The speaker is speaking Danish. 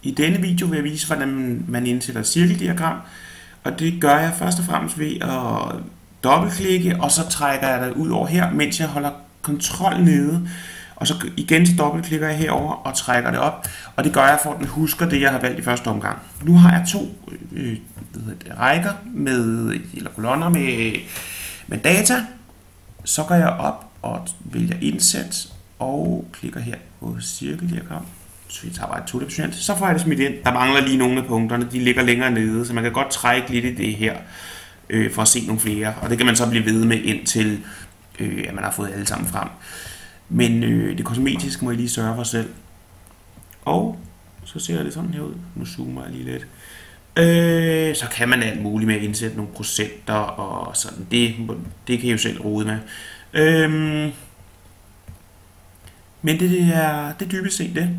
I denne video vil jeg vise, hvordan man indsætter et cirkeldiagram, og det gør jeg først og fremmest ved at dobbeltklikke, og så trækker jeg det ud over her, mens jeg holder kontrol nede, og så igen så dobbeltklikker jeg herover og trækker det op, og det gør jeg for at den husker det, jeg har valgt i første omgang. Nu har jeg to rækker med, eller kolonner med data, så går jeg op og vælger indsæt, og klikker her på cirkeldiagram. Så vi tager bare et todimensionelt. Så får jeg det smidt ind. Der mangler lige nogle af punkterne. De ligger længere nede, så man kan godt trække lidt i det her, for at se nogle flere. Og det kan man så blive ved med indtil, at man har fået alle sammen frem. Men det kosmetiske må I lige sørge for selv. Og så ser det sådan her ud. Nu zoomer jeg lige lidt. Så kan man alt muligt med at indsætte nogle procenter og sådan. Det kan I jo selv rode med. Men det er dybest set det.